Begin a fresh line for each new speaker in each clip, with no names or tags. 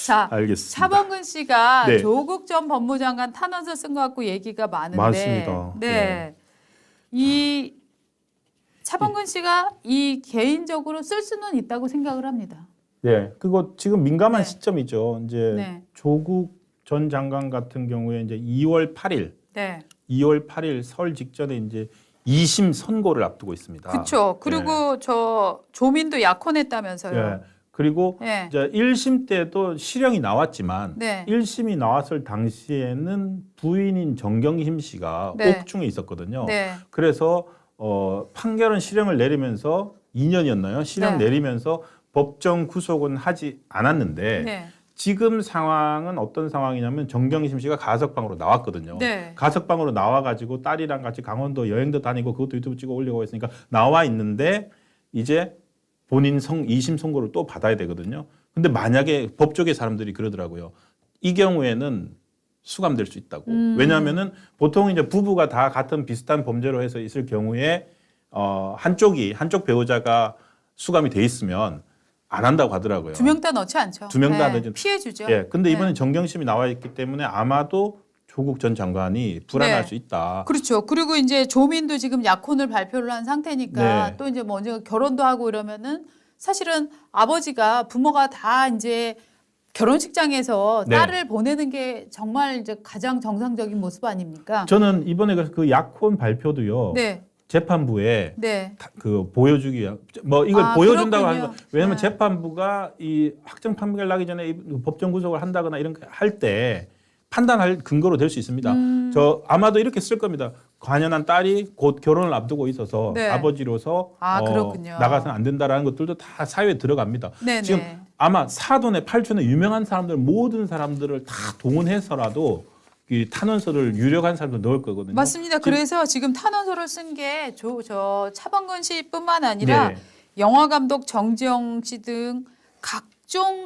자,
알겠습니다.
차범근 씨가
네.
조국 전 법무장관 탄원서 쓴 것 갖고 얘기가 많은데,
맞습니다.
네, 이 차범근 씨가 이 개인적으로 쓸 수는 있다고 생각을 합니다.
네, 그거 지금 민감한
네.
시점이죠. 이제
네,
조국 전 장관 같은 경우에 이제 2월 8일,
네,
2월 8일 설 직전에 이제 2심 선고를 앞두고 있습니다.
그렇죠. 그리고 저 조민도 약혼했다면서요.
예. 그리고
네,
이제 1심 때도 실형이 나왔지만
네.
1심이 나왔을 당시에는 부인인 정경심 씨가
네.
옥중에 있었거든요.
네,
그래서 판결은 실형을 내리면서 2년이었나요? 실형
네.
내리면서 법정 구속은 하지 않았는데
네,
지금 상황은 어떤 상황이냐면 정경심 씨가 가석방으로 나왔거든요.
네.
가석방으로 나와가지고 딸이랑 같이 강원도 여행도 다니고 그것도 유튜브 찍어 올리고 했으니까 나와 있는데 이제 본인 2심 선고를 또 받아야 되거든요. 근데 만약에 법조계 사람들이 그러더라고요. 이 경우에는 수감될 수 있다고. 왜냐하면은 보통 이제 부부가 다 같은 비슷한 범죄로 해서 있을 경우에 한쪽 배우자가 수감이 돼 있으면 안 한다고 하더라고요.
두 명 다 넣지 않죠.
두 명 다
네,
넣지.
피해 주죠.
예. 근데 이번에
네.
정경심이 나와 있기 때문에 아마도 조국 전 장관이 불안할
네.
수 있다.
그렇죠. 그리고 이제 조민도 지금 약혼을 발표를 한 상태니까
네.
또 이제 먼저 결혼도 하고 이러면은 사실은 아버지가 부모가 다 이제 결혼식장에서
네.
딸을 보내는 게 정말 이제 가장 정상적인 모습 아닙니까?
저는 이번에 그 약혼 발표도요.
네,
재판부에
네.
그 보여주기 뭐 이걸
아,
보여준다고
그렇군요.
하는 거 왜냐면
네.
재판부가 이 확정 판결 나기 전에 이 법정 구속을 한다거나 이런 거 할 때 판단할 근거로 될 수 있습니다. 저 아마도 이렇게 쓸 겁니다. 관연한 딸이 곧 결혼을 앞두고 있어서
네.
아버지로서
그렇군요.
나가서는 안 된다라는 것들도 다 사유에 들어갑니다.
네,
지금
네.
아마 사돈의 팔촌의 유명한 사람들 모든 사람들을 다 동원해서라도 이 탄원서를 유력한 사람들 넣을 거거든요.
맞습니다. 그래서 지금 탄원서를 쓴 게 저 차범근 씨뿐만 아니라
네.
영화 감독 정지영 씨 등 각종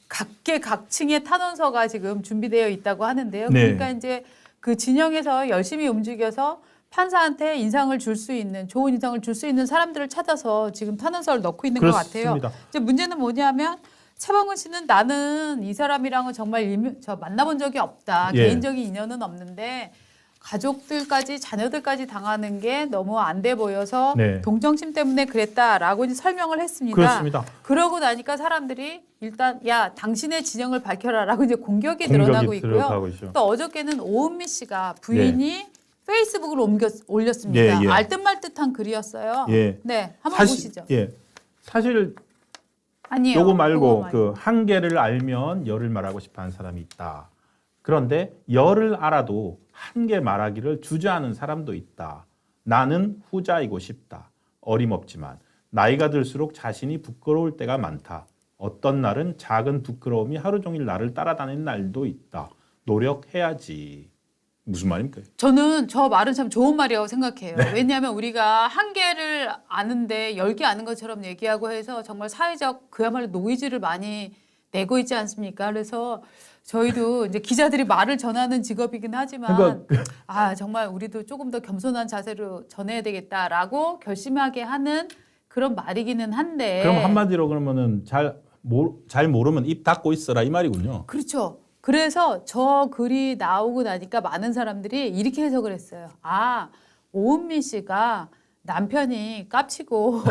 각계각층의 탄원서가 지금 준비되어 있다고 하는데요.
네.
그러니까 이제 그 진영에서 열심히 움직여서 판사한테 인상을 줄 수 있는 좋은 인상을 줄 수 있는 사람들을 찾아서 지금 탄원서를 넣고 있는 것 같아요.
그렇습니다.
이제 문제는 뭐냐면 차범근 씨는 나는 이 사람이랑은 정말 저 만나본 적이 없다.
예.
개인적인 인연은 없는데 가족들까지 자녀들까지 당하는 게 너무 안 돼 보여서
네.
동정심 때문에 그랬다라고 이제 설명을 했습니다.
그렇습니다.
그러고 나니까 사람들이 일단 야 당신의 진영을 밝혀라라고 이제 공격이 늘어나고 있고요.
들어가고 있죠.
또 어저께는 오은미 씨가 부인이 페이스북으로 올렸습니다.
예, 예.
알듯말듯한 글이었어요.
예.
네, 한번 보시죠.
예. 사실
아니요.
요거 말고
그거
그 한계를 알면 열을 말하고 싶어 하는 사람이 있다. 그런데 열을 알아도 한계 말하기를 주저하는 사람도 있다. 나는 후자이고 싶다. 어림없지만 나이가 들수록 자신이 부끄러울 때가 많다. 어떤 날은 작은 부끄러움이 하루 종일 나를 따라다니는 날도 있다. 노력해야지. 무슨 말입니까?
저는 저 말은 참 좋은 말이라고 생각해요.
네.
왜냐하면 우리가 한 개를 아는데 10개 아는 것처럼 얘기하고 해서 정말 사회적 그야말로 노이즈를 많이 내고 있지 않습니까? 그래서 저희도 이제 기자들이 말을 전하는 직업이긴 하지만 정말 우리도 조금 더 겸손한 자세로 전해야 되겠다라고 결심하게 하는 그런 말이기는 한데
그럼 한마디로 그러면은 잘 모르면 입 닫고 있어라 이 말이군요.
그렇죠. 그래서 저 글이 나오고 나니까 많은 사람들이 이렇게 해석을 했어요. 오은미 씨가 남편이 깝치고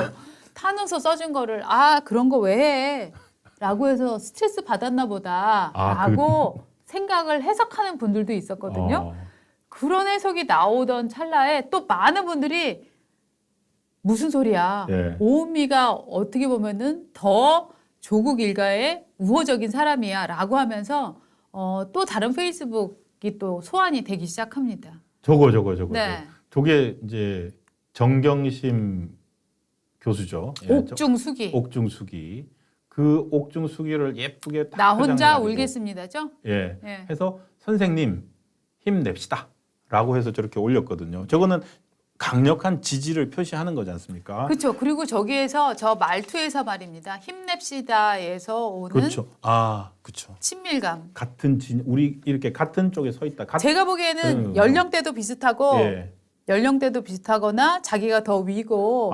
탄원서 써준 거를 그런 거 왜 해? 라고 해서 스트레스 받았나 보다 라고 생각을 해석하는 분들도 있었거든요. 그런 해석이 나오던 찰나에 또 많은 분들이 무슨 소리야.
예.
오은미가 어떻게 보면은 더 조국 일가의 우호적인 사람이야 라고 하면서 또 다른 페이스북이 또 소환이 되기 시작합니다.
저거.
네.
저게 이제 정경심 교수죠. 예,
옥중수기.
옥중수기. 그 옥중수기를 예쁘게 딱
나 혼자
포장해가지고
울겠습니다죠?
예.
예.
해서 선생님 힘냅시다. 라고 해서 저렇게 올렸거든요. 저거는 강력한 지지를 표시하는 거지 않습니까?
그렇죠. 그리고 저기에서 저 말투에서 말입니다. 힘냅시다에서 오는
그렇죠. 그렇죠.
친밀감.
우리 이렇게 같은 쪽에 서 있다.
제가 보기에는 연령대도 비슷하고
예.
연령대도 비슷하거나 자기가 더 위고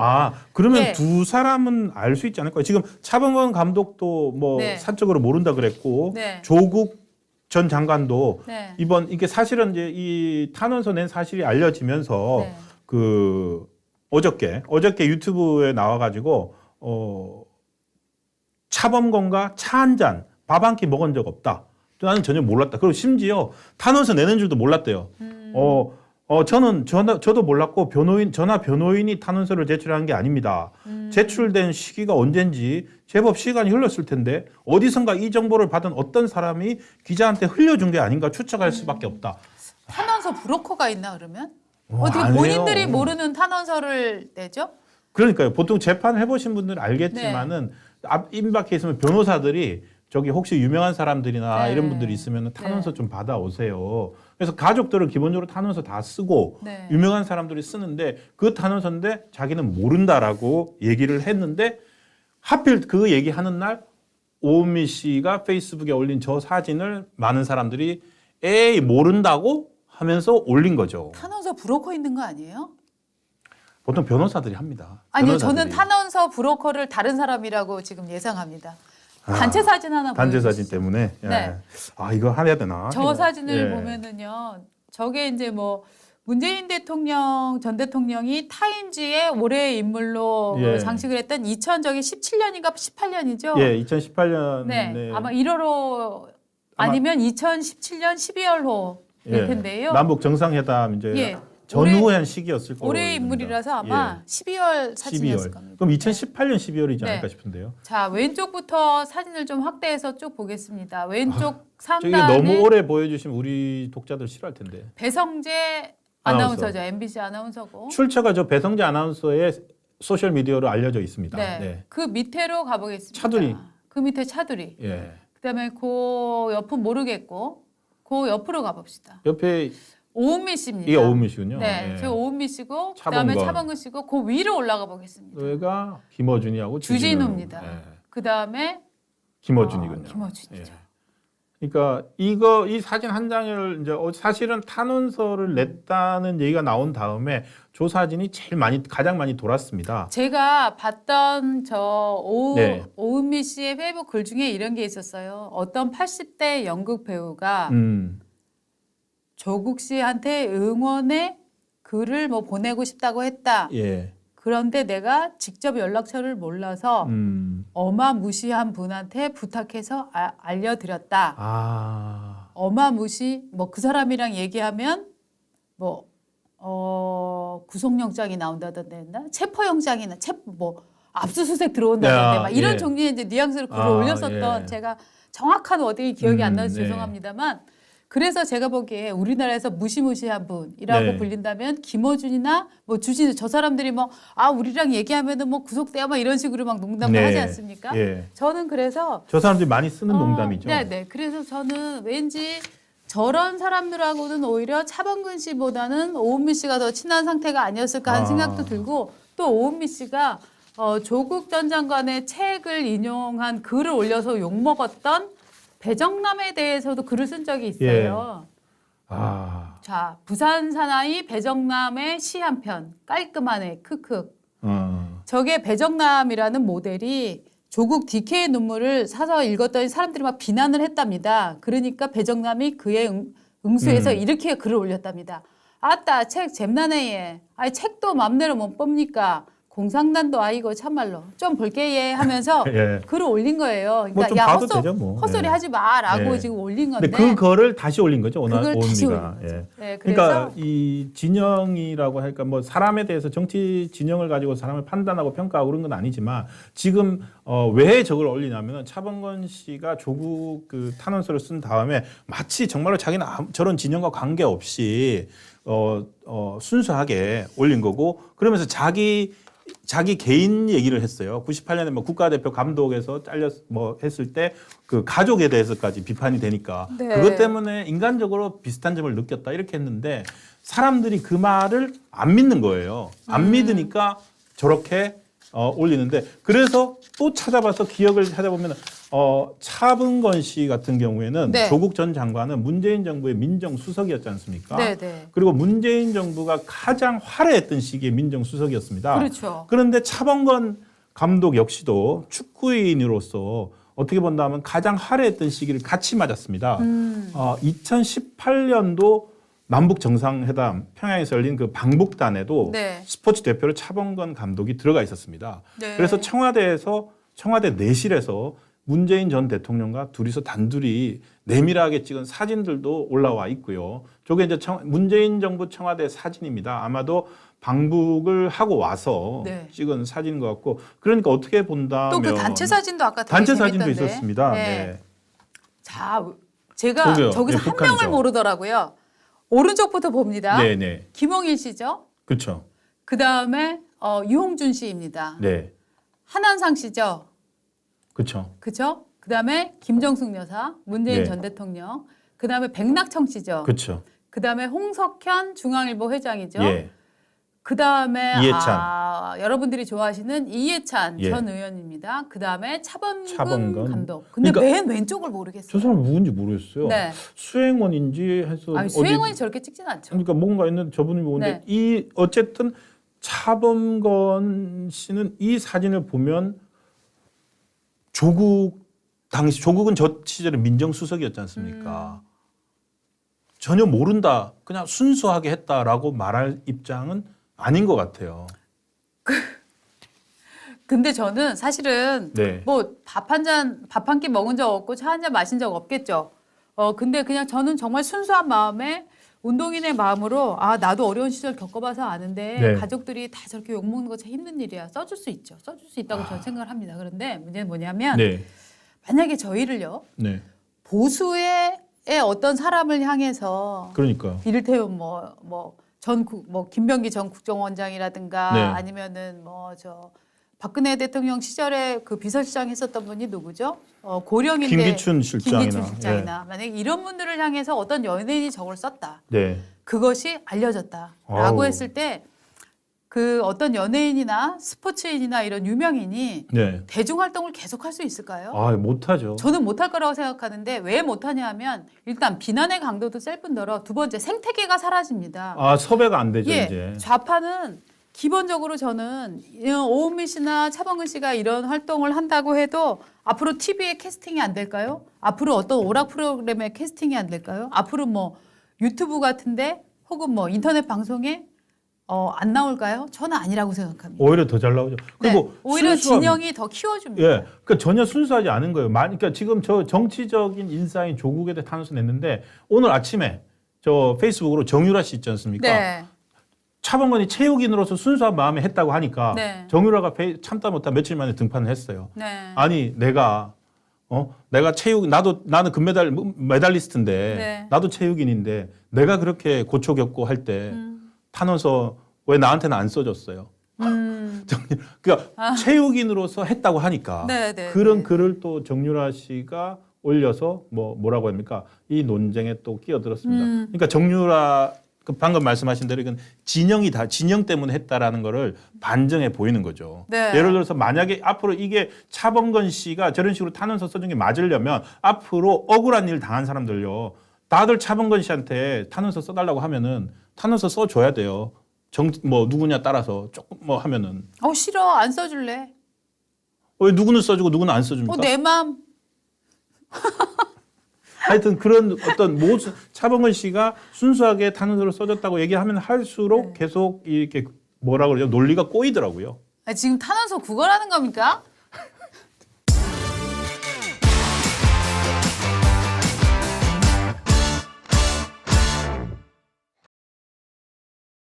그러면
네.
두 사람은 알 수 있지 않을까요? 지금 차범근 감독도 뭐
네.
사적으로 모른다 그랬고
네.
조국 전 장관도
네.
이번 이게 사실은 이제 이 탄원서 낸 사실이 알려지면서
네.
그 어저께 유튜브에 나와가지고 차범근과 차 한 잔, 밥 한 끼 먹은 적 없다. 나는 전혀 몰랐다. 그리고 심지어 탄원서 내는 줄도 몰랐대요. 저도 몰랐고 전화 변호인이 탄원서를 제출한 게 아닙니다. 제출된 시기가 언젠지 제법 시간이 흘렀을 텐데 어디선가 이 정보를 받은 어떤 사람이 기자한테 흘려준 게 아닌가 추측할 수밖에 없다.
탄원서 브로커가 있나 그러면? 어떻게
안 해요.
본인들이 모르는 탄원서를 내죠?
그러니까요. 보통 재판 해보신 분들은 알겠지만은 임박해 있으면 변호사들이 저기 혹시 유명한 사람들이나
네.
이런 분들이 있으면 탄원서 좀 받아오세요. 그래서 가족들은 기본적으로 탄원서 다 쓰고
네.
유명한 사람들이 쓰는데 그 탄원서인데 자기는 모른다라고 얘기를 했는데 하필 그 얘기하는 날 오은미 씨가 페이스북에 올린 저 사진을 많은 사람들이 에이 모른다고 하면서 올린 거죠.
탄원서 브로커 있는 거 아니에요?
보통 변호사들이 합니다.
아니요,
변호사들이.
저는 탄원서 브로커를 다른 사람이라고 지금 예상합니다. 단체 사진 하나
단체
보여주시죠.
사진 때문에.
네.
이거 해야 되나?
저
이거.
사진을
예.
보면은요, 저게 이제 뭐 문재인 대통령 전 대통령이 타임지의 올해의 인물로
예.
장식을 했던 2017년인가 18년이죠.
예, 2018년.
네, 아마 1월호 아니면 2017년 12월호일
예.
텐데요.
남북 정상회담 이제
예.
전후한 시기였을 거예요.
올해의 인물이라서 아마 12월 사진이었을
12월.
겁니다.
그럼 2018년 12월이지
네.
않을까 싶은데요.
자, 왼쪽부터 사진을 좀 확대해서 쭉 보겠습니다. 왼쪽
저게
상단에
너무 오래 보여주시면 우리 독자들 싫어할 텐데.
배성재
아나운서.
아나운서죠. MBC 아나운서고.
출처가 저 배성재 아나운서의 소셜 미디어로 알려져 있습니다.
네.
네.
그 밑에로 가보겠습니다.
차두리.
그 밑에 차두리.
예.
그다음에 그 옆은 모르겠고 그 옆으로 가봅시다.
옆에
오은미 씨입니다.
이게 오은미 씨군요.
네,
예.
저 오은미 씨고 그다음에
차범근.
차범근 씨고 그 위로 올라가 보겠습니다.
여기가 김어준이하고
주진우입니다.
예.
그다음에
김어준이군요.
김어준이죠.
예. 그러니까 이 사진 한 장을 이제 사실은 탄원서를 냈다는 얘기가 나온 다음에 저 사진이 가장 많이 돌았습니다.
제가 봤던
네.
오은미 씨의 페이북 글 중에 이런 게 있었어요. 어떤 80대 연극 배우가 조국 씨한테 응원의 글을 뭐 보내고 싶다고 했다.
예.
그런데 내가 직접 연락처를 몰라서 어마무시한 분한테 부탁해서 알려드렸다. 어마무시 뭐 그 사람이랑 얘기하면 뭐 구속영장이 나온다던데 했나? 체포영장이나 뭐 압수수색 들어온다던데 막 이런
예.
종류의 이제 뉘앙스를 글을 올렸었던
예.
제가 정확한 워딩이 기억이 안 나서
네.
죄송합니다만 그래서 제가 보기에 우리나라에서 무시무시한 분이라고
네.
불린다면 김어준이나 뭐 주진우 저 사람들이 뭐 우리랑 얘기하면은 뭐 구속돼야 막 이런 식으로 막 농담을
네.
하지 않습니까?
예.
저는 그래서
저 사람들이 많이 쓰는 농담이죠.
네. 그래서 저는 왠지 저런 사람들하고는 오히려 차범근 씨보다는 오은미 씨가 더 친한 상태가 아니었을까 하는 생각도 들고 또 오은미 씨가 조국 전 장관의 책을 인용한 글을 올려서 욕먹었던 배정남에 대해서도 글을 쓴 적이 있어요. 자, 부산 사나이 배정남의 시 한 편, 깔끔한 애, 크크. 저게 배정남이라는 모델이 조국 DK의 눈물을 사서 읽었더니 사람들이 막 비난을 했답니다. 그러니까 배정남이 그의 응수해서 이렇게 글을 올렸답니다. 아따, 책 잼나네 얘. 책도 맘대로 못 봅니까? 공상단도 아니고 참말로 좀 볼게 얘 하면서
예.
글을 올린 거예요.
뭐 좀 봐도 되죠, 뭐.
헛소리
예.
하지 마라고
예.
지금 올린 건데.
근데 그거를 다시 올린 거죠,
그걸 다시 올린
오은미가.
거죠.
예.
네,
그러니까
그래서
이 진영이라고 할까 뭐 사람에 대해서 정치 진영을 가지고 사람을 판단하고 평가하고 그런 건 아니지만 지금 왜 저걸 올리냐면 차범근 씨가 조국 그 탄원서를 쓴 다음에 마치 정말로 자기는 저런 진영과 관계없이 순수하게 올린 거고 그러면서 자기 개인 얘기를 했어요. 98년에 뭐 국가대표 감독에서 했을 때 그 가족에 대해서까지 비판이 되니까
네.
그것 때문에 인간적으로 비슷한 점을 느꼈다 이렇게 했는데 사람들이 그 말을 안 믿는 거예요. 안 믿으니까 저렇게 올리는데 그래서 또 찾아봐서 기억을 찾아보면 차범건 씨 같은 경우에는
네.
조국 전 장관은 문재인 정부의 민정수석이었지 않습니까?
네, 네.
그리고 문재인 정부가 가장 화려했던 시기에 민정수석이었습니다.
그렇죠.
그런데 차범건 감독 역시도 축구인으로서 어떻게 본다면 가장 화려했던 시기를 같이 맞았습니다. 2018년도 남북 정상회담 평양에서 열린 그 방북단에도
네.
스포츠 대표로 차범건 감독이 들어가 있었습니다.
네.
그래서 청와대 내실에서 문재인 전 대통령과 둘이서 단둘이 내밀하게 찍은 사진들도 올라와 있고요. 저게 이제 문재인 정부 청와대 사진입니다. 아마도 방북을 하고 와서
네.
찍은 사진인 것 같고, 그러니까 어떻게 본다면
또 그 단체 사진도 아까 되게
단체 사진도
재밌던데.
있었습니다.
네.
네.
자, 제가
저기요.
저기서
네,
한
북한이죠.
명을 모르더라고요. 오른쪽부터 봅니다.
네, 네,
김홍일 씨죠.
그렇죠.
그 다음에 유홍준 씨입니다.
네,
한한상 씨죠.
그렇죠.
그죠? 그 다음에 김정숙 여사, 문재인
네.
전 대통령. 그 다음에 백낙청 씨죠.
그렇죠.
그 다음에 홍석현 중앙일보 회장이죠.
예,
그 다음에
이해찬.
여러분들이 좋아하시는 이해찬
예.
전 의원입니다. 그 다음에 차범근 감독. 근데
그러니까
맨 왼쪽을 모르겠어요.
저 사람 누군지 모르겠어요.
네.
수행원인지 해서
아니, 수행원이 저렇게 찍진 않죠.
그러니까 뭔가 있는 저분이 뭔데
네.
이 어쨌든 차범건 씨는 이 사진을 보면 조국은 저 시절에 민정수석이었지 않습니까? 전혀 모른다, 그냥 순수하게 했다라고 말할 입장은 아닌 것 같아요.
근데 저는 사실은
네.
뭐 밥 한 끼 먹은 적 없고 차 한 잔 마신 적 없겠죠. 근데 그냥 저는 정말 순수한 마음에 운동인의 마음으로 나도 어려운 시절 겪어봐서 아는데
네.
가족들이 다 저렇게 욕먹는 거 참 힘든 일이야. 써줄 수 있죠. 써줄 수 있다고 저는 생각을 합니다. 그런데 문제는 뭐냐면
네,
만약에 저희를요.
네,
보수의 어떤 사람을 향해서
그러니까요.
이를테면 김병기 전 국정원장이라든가
네.
아니면은 박근혜 대통령 시절에 그 비서실장 했었던 분이 누구죠? 고령인데
김기춘 실장이나,
만약에 이런 분들을 향해서 어떤 연예인이 저걸 썼다.
네,
그것이 알려졌다라고
아우.
했을 때 그 어떤 연예인이나 스포츠인이나 이런 유명인이
네,
대중 활동을 계속할 수 있을까요?
못하죠.
저는 못할 거라고 생각하는데 왜 못하냐 하면 일단 비난의 강도도 셀 뿐더러 두 번째 생태계가 사라집니다.
섭외가 안 되죠
예,
이제.
좌파는 기본적으로 저는 오은미 씨나 차범근 씨가 이런 활동을 한다고 해도 앞으로 TV에 캐스팅이 안 될까요? 앞으로 어떤 오락 프로그램에 캐스팅이 안 될까요? 앞으로 유튜브 같은데 혹은 인터넷 방송에 안 나올까요? 저는 아니라고 생각합니다.
오히려 더 잘 나오죠. 그리고
네, 오히려
순수함,
진영이 더 키워줍니다.
예, 그러니까 전혀 순수하지 않은 거예요. 그러니까 지금 저 정치적인 인사인 조국에 대해 탄원서 냈는데 오늘 아침에 저 페이스북으로 정유라 씨 있지 않습니까?
네.
차범근이 체육인으로서 순수한 마음에 했다고 하니까
네.
정유라가 참다 못한 며칠 만에 등판을 했어요.
네.
아니 내가 나는 금메달 메달리스트인데
네.
나도 체육인인데 내가 그렇게 고초 겪고 할 때 탄원서 왜 나한테는 안 써줬어요? 그러니까 체육인으로서 했다고 하니까
네, 네,
그런
네.
글을 또 정유라 씨가 올려서 뭐라고 합니까? 이 논쟁에 또 끼어들었습니다. 그러니까 정유라 방금 말씀하신 대로 이건 진영 때문에 했다라는 거를 반증해 보이는 거죠.
네.
예를 들어서 만약에 앞으로 이게 차범건 씨가 저런 식으로 탄원서 써준 게 맞으려면 앞으로 억울한 일 당한 사람들요. 다들 차범건 씨한테 탄원서 써달라고 하면은 탄원서 써줘야 돼요. 누구냐 따라서 조금 하면은.
싫어. 안 써줄래.
왜 누구는 써주고 누구는 안 써줍니까?
내 마음.
하여튼 그런 어떤 차범근 씨가 순수하게 탄원서를 써줬다고 얘기하면 할수록 계속 이렇게 뭐라 그러죠? 논리가 꼬이더라고요.
지금 탄원서 구걸하는 겁니까?